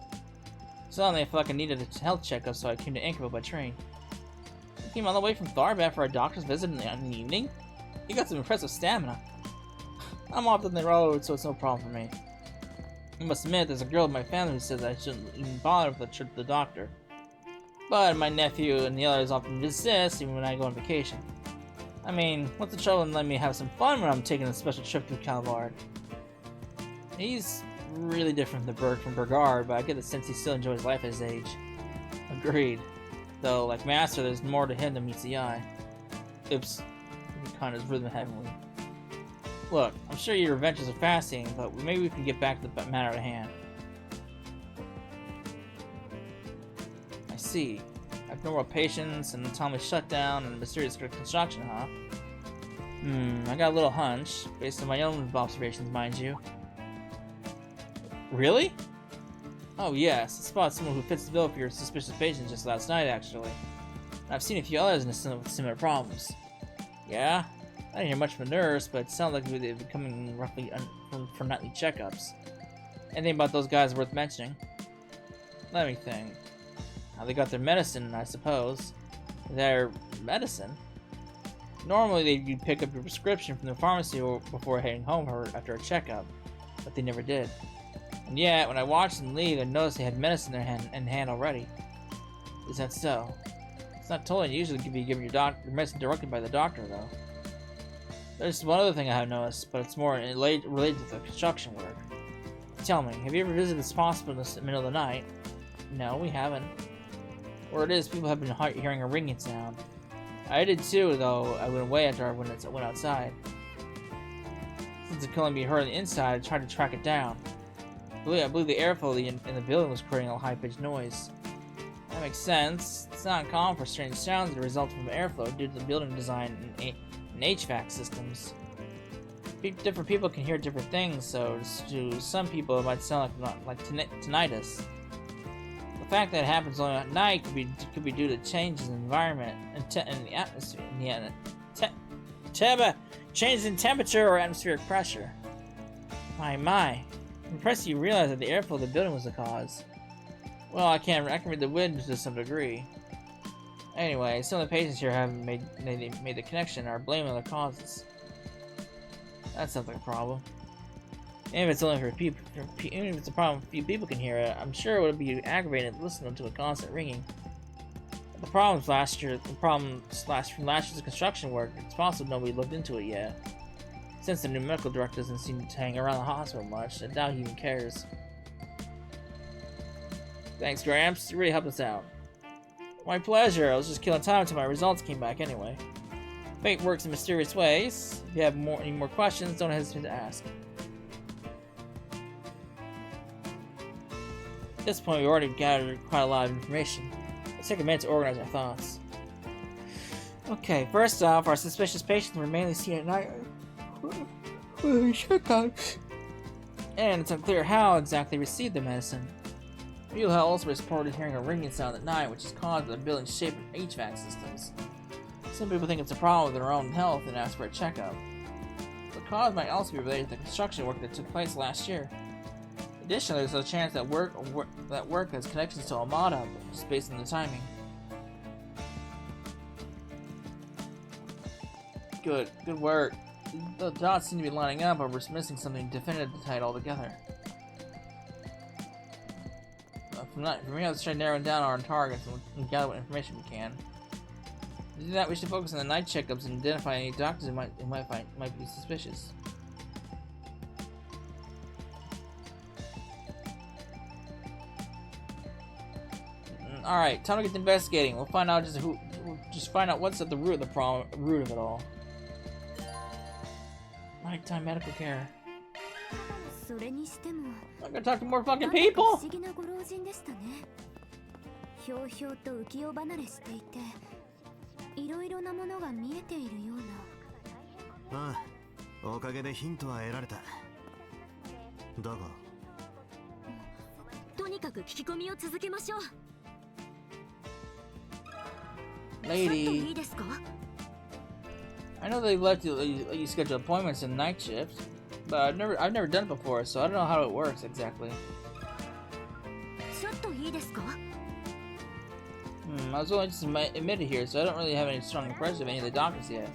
Suddenly I felt like I needed a health checkup, so I came to Anchorville by train. You came all the way from Tharbad for a doctor's visit in the evening? You got some impressive stamina. I'm often on the road, so it's no problem for me. I must admit, there's a girl in my family who says I shouldn't even bother with the trip to the doctor. But my nephew and the others often resist even when I go on vacation. I mean, what's the trouble in letting me have some fun when I'm taking a special trip through Calvard? He's really different from Burgard, but I get the sense he still enjoys life at his age. Agreed. Though, like Master, there's more to him than meets the eye. Oops. He kind of rhythm heavenly. Look, I'm sure your adventures are fascinating, but maybe we can get back to the matter at hand. I see. Abnormal patients, an atomic shutdown, and a mysterious construction, huh? I got a little hunch, based on my own observations, mind you. Really? Oh yes, I spotted someone who fits the bill for your suspicious patients just last night, actually. And I've seen a few others with similar problems. Yeah? I didn't hear much from a nurse, but it sounds like they've been coming roughly for nightly checkups. Anything about those guys worth mentioning? Let me think. How they got their medicine, I suppose. Their medicine? Normally you'd pick up your prescription from the pharmacy before heading home after a checkup, but they never did. And yet, when I watched them leave, I noticed they had medicine in their hand already. Is that so? It's not totally unusual to be given your medicine directly by the doctor, though. There's one other thing I have noticed, but it's more related to the construction work. Tell me, have you ever visited this hospital in the middle of the night? No, we haven't. Word is, people have been hearing a ringing sound. I did too, though I went away after I went outside. Since it could only be heard on the inside, I tried to track it down. I believe the airflow in the building was creating a high-pitched noise. That makes sense. It's not uncommon for strange sounds to result from airflow due to the building design and HVAC systems. Different people can hear different things, so to some people it might sound like tinnitus. The fact that it happens only at night could be due to changes in the environment and the atmosphere, changes in temperature or atmospheric pressure. My, I'm impressed you realize that the airflow of the building was the cause. Well, I can read the wind to some degree. Anyway, some of the patients here haven't made the connection and are blaming other causes. That sounds like a problem. Even if it's only for people, even if it's a problem few people can hear it, I'm sure it would be aggravating listening to a constant ringing. But the problems from last year's construction work, it's possible nobody looked into it yet. Since the new medical director doesn't seem to hang around the hospital much, I doubt he even cares. Thanks, Gramps. You really helped us out. My pleasure. I was just killing time until my results came back anyway. Fate works in mysterious ways. If you have any more questions, don't hesitate to ask. At this point, we already gathered quite a lot of information. Let's take a minute to organize our thoughts. Okay, first off, our suspicious patients were mainly seen at night. And it's unclear how exactly received the medicine. People have also reported hearing a ringing sound at night, which is caused by the building's shape of HVAC systems. Some people think it's a problem with their own health and ask for a checkup. The cause might also be related to the construction work that took place last year. Additionally, there's a chance that work has connections to Almada, just based on the timing. Good work. The dots seem to be lining up, but we're missing something definitive to tie it all together. From here, let's try narrowing down our targets and gather what information we can. To do that, we should focus on the night checkups and identify any doctors who might be suspicious. All right, time to get to investigating. We'll find out find out what's at the root of it all. Nighttime medical care. I'm gonna talk to more fucking people. Lady, I know they let you schedule appointments in night shifts, but I've never done it before, so I don't know how it works exactly. I was only just admitted here, so I don't really have any strong impression of any of the doctors yet.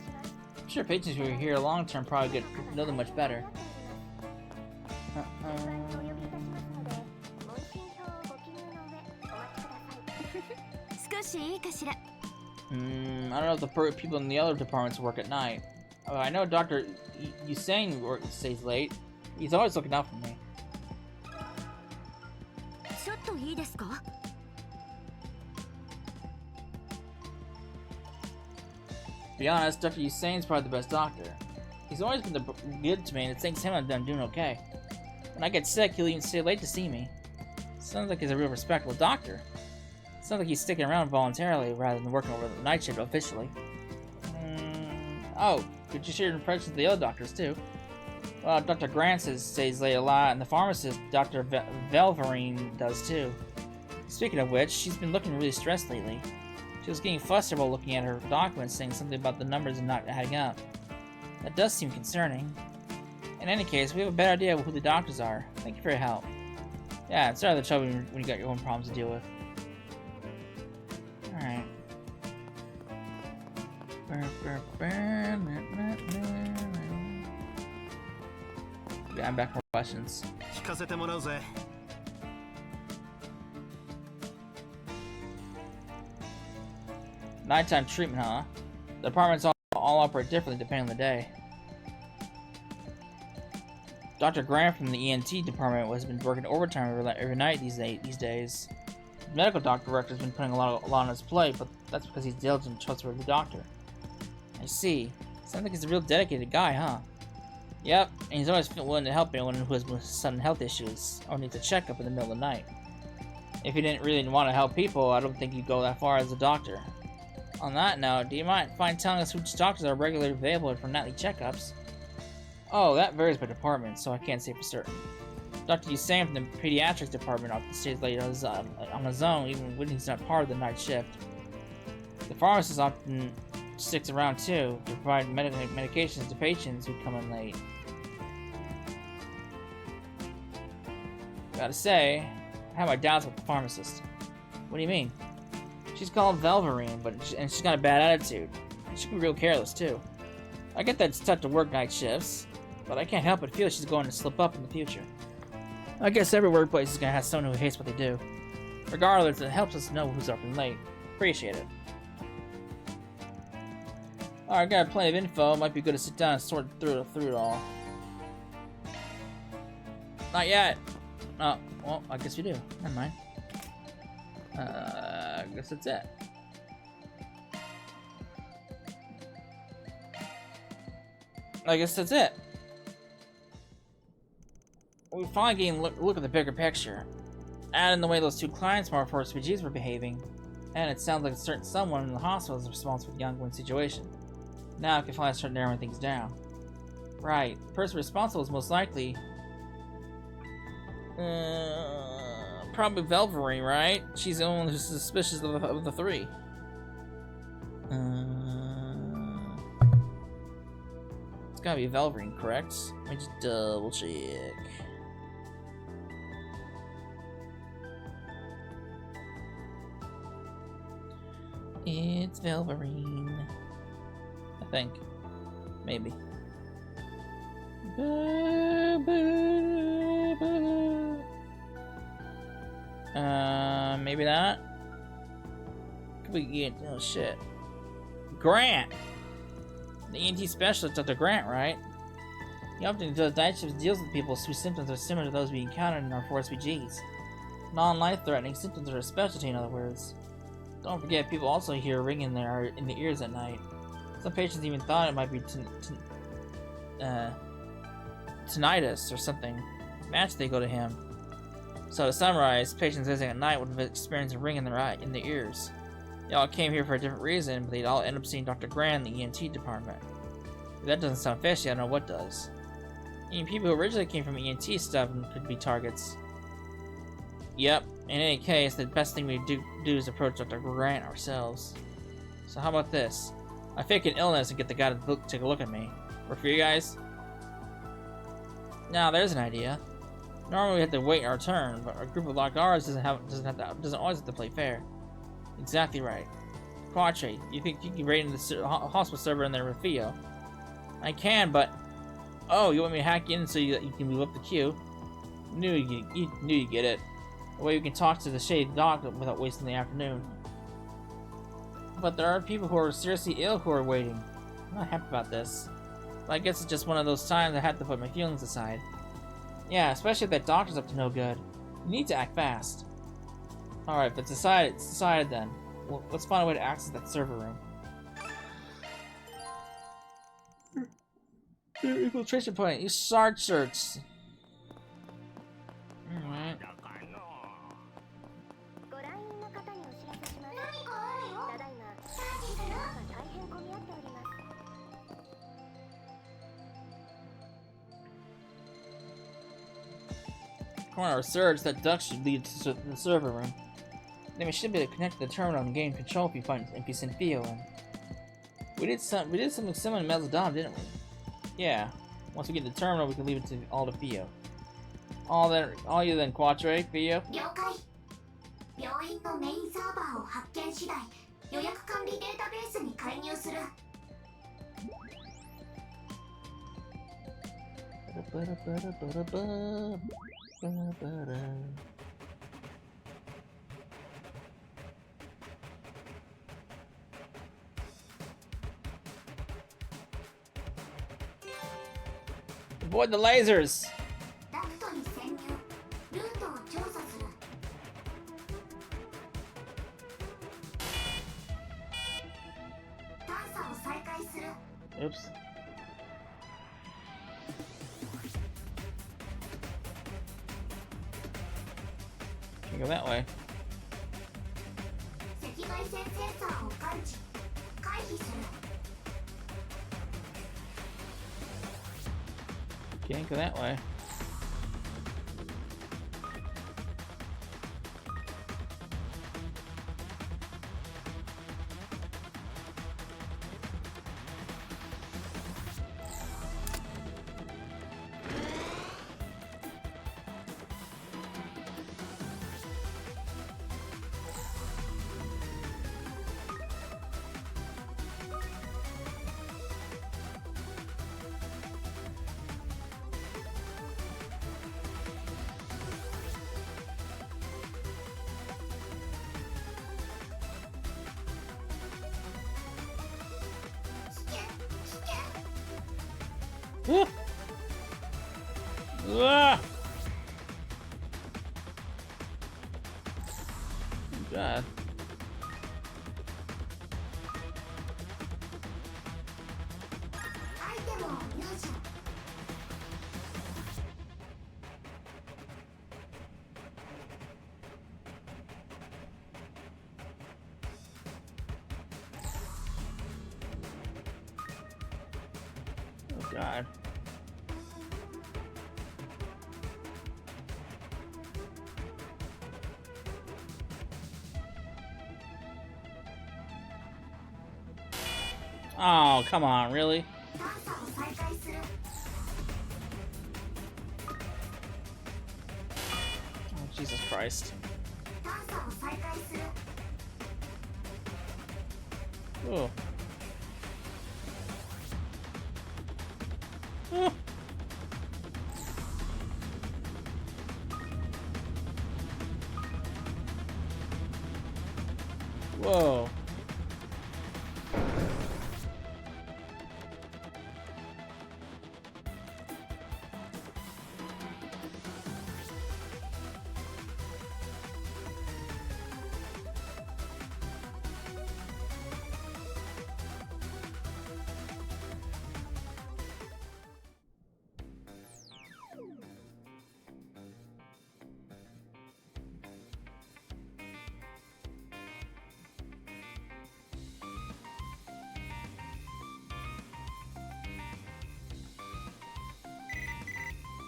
I'm sure patients who are here long term probably get to know them much better. I don't know if the people in the other departments work at night. I know Dr. Usain stays late. He's always looking out for me. To be honest, Dr. Usain's probably the best doctor. He's always been good to me, and it thanks him I'm doing okay. When I get sick, he'll even stay late to see me. Sounds like he's a real respectable doctor. Sounds like he's sticking around voluntarily rather than working over the night shift officially. Oh, could you share your impressions of the other doctors too? Well, Dr. Grant stays late a lot, and the pharmacist, Dr. Velverine, does too. Speaking of which, she's been looking really stressed lately. She was getting flustered while looking at her documents, saying something about the numbers not adding up. That does seem concerning. In any case, we have a better idea of who the doctors are. Thank you for your help. Yeah, it's rather trouble when you got your own problems to deal with. Alright. Yeah, I'm back for questions. 聞かせてもらうぜ。 Nighttime treatment, huh? The departments all operate differently depending on the day. Dr. Grant from the ENT department has been working overtime every night these days. The medical director has been putting a lot on his plate, but that's because he's a diligent, trustworthy doctor. I see. Sounds like he's a real dedicated guy, huh? Yep, and he's always willing to help anyone who has sudden health issues or needs a checkup in the middle of the night. If he didn't really want to help people, I don't think he'd go that far as a doctor. On that note, do you mind telling us which doctors are regularly available for nightly checkups? Oh, that varies by department, so I can't say for certain. Dr. Hussein from the pediatrics department often stays late on his own, even when he's not part of the night shift. The pharmacist often sticks around too, to provide medications to patients who come in late. Gotta say, I have my doubts with the pharmacist. What do you mean? She's called Velverine, and she's got a bad attitude. She can be real careless too. I get that it's tough to work night shifts, but I can't help but feel she's going to slip up in the future. I guess every workplace is gonna have someone who hates what they do. Regardless, it helps us know who's up and late. Appreciate it. Alright, got plenty of info. Might be good to sit down and sort through it all. Not yet. Oh, well, I guess we do. Never mind. I guess that's it. I guess that's it. We finally getting a look at the bigger picture. Add in the way those two clients from our first refugees were behaving, and it sounds like a certain someone in the hospital is responsible for the ongoing situation. Now I can finally start narrowing things down. Right, the person responsible is most likely... probably Velverine, right? She's the only one who's suspicious of the three. It's gotta be Velverine, correct? Let me just double check. It's Velverine. I think. Maybe. Maybe not. Could we get... Oh, shit. Grant! The ENT specialist, Dr. Grant, right? He often does night shifts, deals with people whose symptoms are similar to those we encountered in our forest BGs. Non-life-threatening symptoms are a specialty, in other words. Don't forget, people also hear ringing in the ears at night. Some patients even thought it might be tinnitus or something. Naturally, they go to him. So to summarize, patients visiting at night would have experienced a ring in their ears. They all came here for a different reason, but they'd all end up seeing Dr. Grant in the ENT department. If that doesn't sound fishy, I don't know what does. Even people who originally came from ENT stuff could be targets. Yep, in any case, the best thing we do is approach Dr. Grant ourselves. So how about this? I fake an illness and get the guy to take a look at me. Work for you guys? Now there's an idea. Normally we have to wait our turn, but a group like ours doesn't always have to play fair. Exactly right. Quatre, you think you can raid in the hospital server in there with Theo? I can, but... Oh, you want me to hack in so you can move up the queue? Knew you get it. The way we can talk to the shady doc without wasting the afternoon. But there are people who are seriously ill who are waiting. I'm not happy about this. But I guess it's just one of those times I have to put my feelings aside. Yeah, especially if that doctor's up to no good. You need to act fast. Alright, but it's decided then. Well, let's find a way to access that server room. Infiltration point. Use shard search. Alright. Corner search, that duct should lead to the server room. Then we should be able to connect to the terminal and gain control if you send Theo in. We did something similar to Mezzadon, didn't we? Yeah. Once we get the terminal, we can leave it to all to Theo. All you then, Quatre, Theo. 了解。病院のメインサーバーを発見次第、予約管理データベースに介入する。Avoid the lasers! ダクトに潜入。ルートを調査する。探査を再開する。 Oops. Can't go that way. 赤外線センサーを感知。回避する。 Can't go that way. Woo! Ah! God. Oh God. Oh, come on, really? 探査を再開する。 Oh, Jesus Christ. 探査を再開する。 Oh. Oh. Whoa.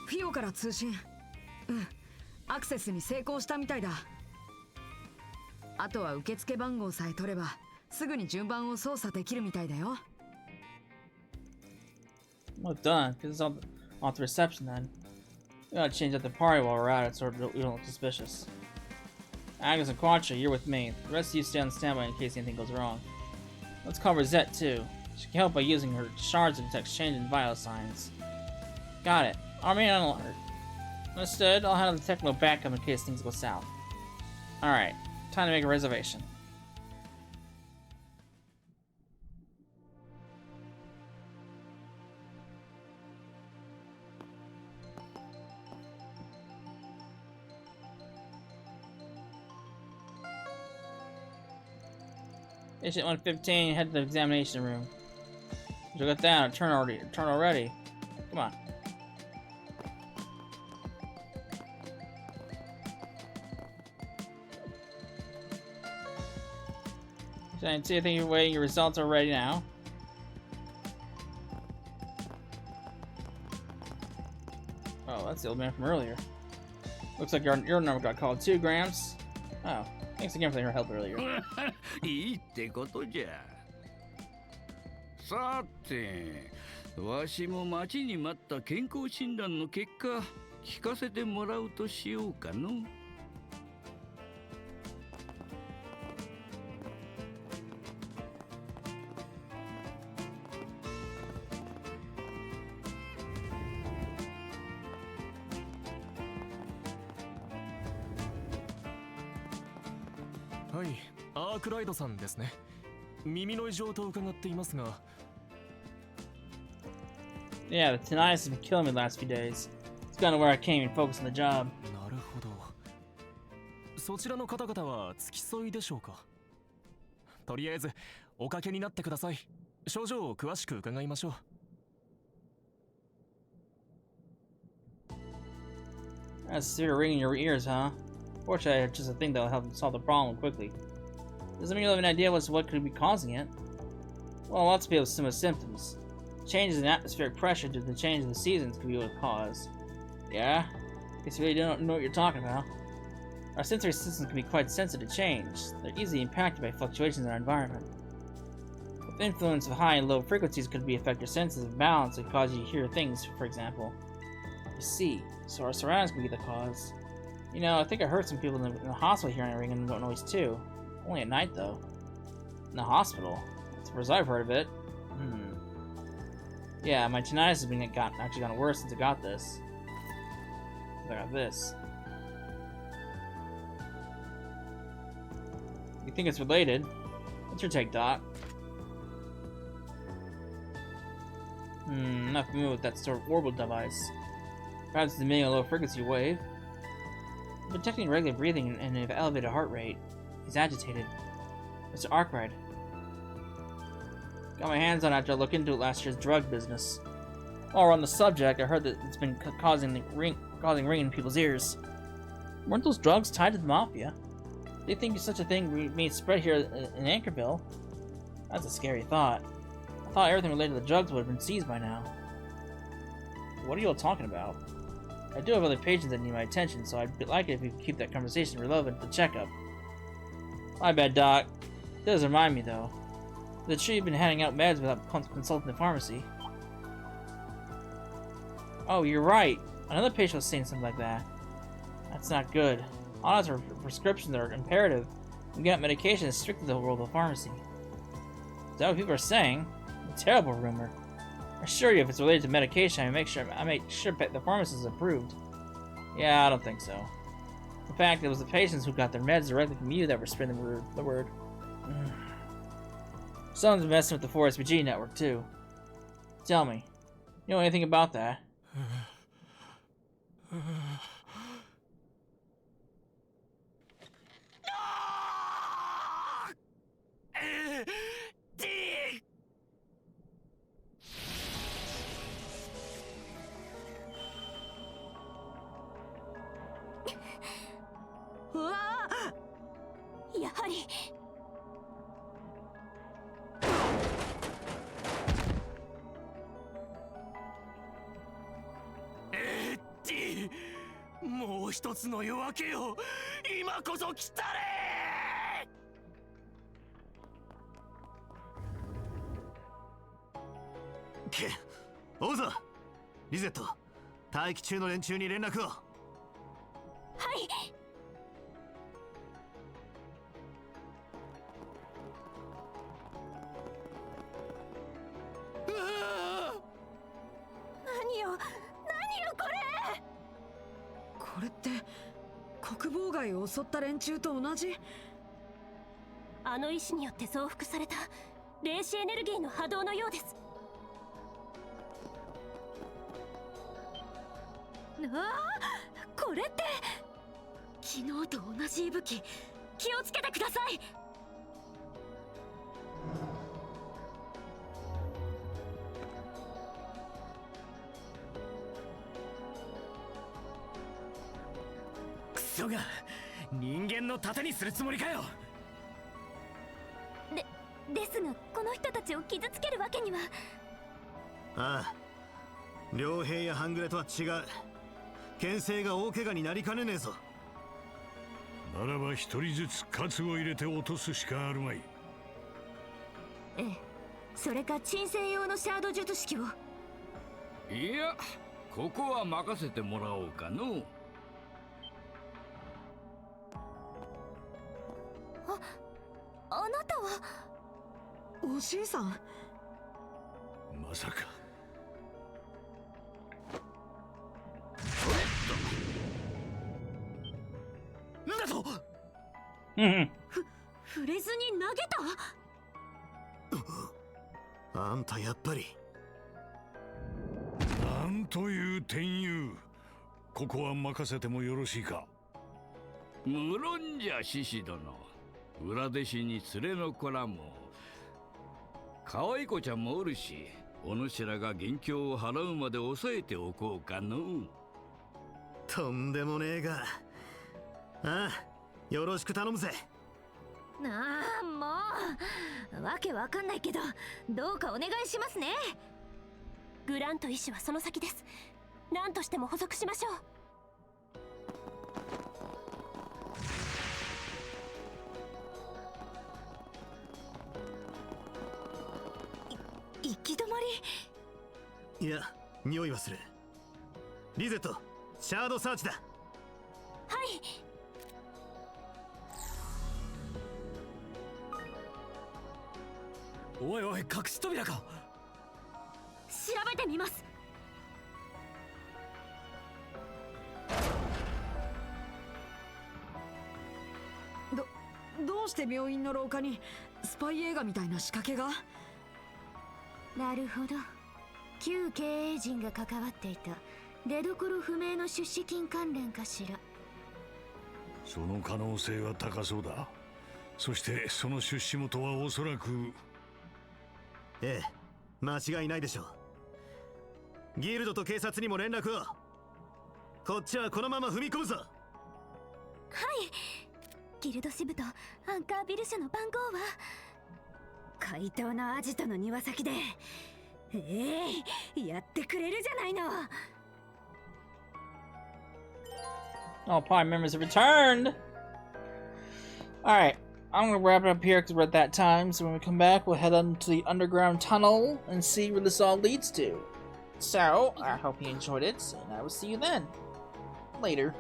Fio フィオから通信。アクセスに成功したみたいだ。あとは受付番号さえ取ればすぐに順番を操作できるみたいだよ。Well done. This is off the reception then. We gotta change up the party while we're at it so we don't look suspicious. Agnes and Quattro, you're with me. The rest of you stay on standby in case anything goes wrong. Let's call Rosette too. She can help by using her shards to detect change in vital signs. Got it. Army on alert. Understood. I'll handle the technical backup in case things go south. Alright. Time to make a reservation. Patient 115, head to the examination room. Look at that, turn already. Come on. I see anything you're waiting, your results are ready now. Oh, that's the old man from earlier. Looks like your number got called 2 grams. Oh, thanks again for your help earlier. いいってことじゃ。さて、わしも待ちに待った健康診断の結果、聞かせてもらうとしようかの。はい、アークライドさんですね。耳の異常と伺っていますが。Yeah, the tinnitus has been killing me the last few days. It's kind of where I can't even focus on the job. なるほど。そちらの方々は付き添いでしょうか。とりあえずおかけになってください。症状を詳しく伺いましょう。That's severe ringing in your ears, huh? Fortunately, it's just a thing that'll help solve the problem quickly. Doesn't mean you have an idea as to what could be causing it. Well, lots of people have similar symptoms. Changes in atmospheric pressure due to the change in the seasons could be what cause. Yeah? Guess you really don't know what you're talking about. Our sensory systems can be quite sensitive to change. They're easily impacted by fluctuations in our environment. The influence of high and low frequencies could affect your senses of balance and cause you to hear things, for example. You see, so our surroundings could be the cause. You know, I think I heard some people in the hospital hearing a ringing noise too. Only at night, though. In the hospital. As far as I've heard of it. Yeah, my tinnitus has been actually gotten worse since I got this. I got this. You think it's related? What's your take, Doc? I'm not familiar with that sort of orbital device. Perhaps it's emitting a low frequency wave. I'm detecting regular breathing and an elevated heart rate. He's agitated. Mr. Arkwright. Got my hands on it after I looked into last year's drug business. While we're on the subject, I heard that it's been causing ringing in people's ears. Weren't those drugs tied to the Mafia? Do you think such a thing may spread here in Anchorville? That's a scary thought. I thought everything related to the drugs would have been seized by now. What are you all talking about? I do have other patients that need my attention, so I'd like it if you could keep that conversation relevant to the checkup. My bad, Doc. It does remind me, though. Is it true you've been handing out meds without consulting the pharmacy? Oh, you're right. Another patient was saying something like that. That's not good. Audits or prescriptions are imperative. And getting medication is strictly the role of the pharmacy. Is that what people are saying? A terrible rumor. I assure you, if it's related to medication, I make sure the pharmacist is approved. Yeah, I don't think so. In fact, it was the patients who got their meds directly from you that were spreading the word. Someone's messing with the 4SPG network, too. Tell me, you know anything about that? T、もう一つの夜明けよ、今こそ来たれ。オーザー、リゼット、待機中の連中に連絡を。はい。これって国防外を襲った連中と同じ？あの石によって増幅された霊視エネルギーの波動のようです。これって昨日と同じ息吹、気をつけてください。クソが、人間の盾にするつもりかよ。ですが、この人たちを傷つけるわけには。ああ、両兵や半グレとは違う。牽制が大怪我になりかねねえぞ。ならば一人ずつ喝を入れて落とすしかあるまい。ええ、それか鎮静用のシャード術式を。いや、ここは任せてもらおうかの。あなたはおじいさん。まさか。なんだと。触れずに投げた。あんたやっぱり。なんという天佑。ここは任せてもよろしいか。無論じゃ獅子殿。裏弟子に連れの子らも可愛い子ちゃんもおるし、お主らが元凶を払うまで抑えておこうかの。とんでもねえが。ああ、よろしく頼むぜ。ああ、もうわけわかんないけど、どうかお願いしますね。グラント医師はその先です。何としても補足しましょう。行き止まり。いや、匂いはする。リゼット、シャードサーチだ。はい。おいおい、隠し扉か。調べてみます。どうして病院の廊下にスパイ映画みたいな仕掛けが。なるほど。旧経営陣が関わっていた出どころ不明の出資金関連かしら。その可能性は高そうだ。そしてその出資元はおそらく。ええ、間違いないでしょう。ギルドと警察にも連絡を。こっちはこのまま踏み込むぞ。はい。ギルド支部とアンカービル社の番号は。怪盗のアジトの庭先でやってくれるじゃないの。 All Pi members have returned! Alright, I'm gonna wrap it up here because we're at that time, so when we come back, we'll head on to the underground tunnel and see where this all leads to. So, I hope you enjoyed it, and I will see you then. Later.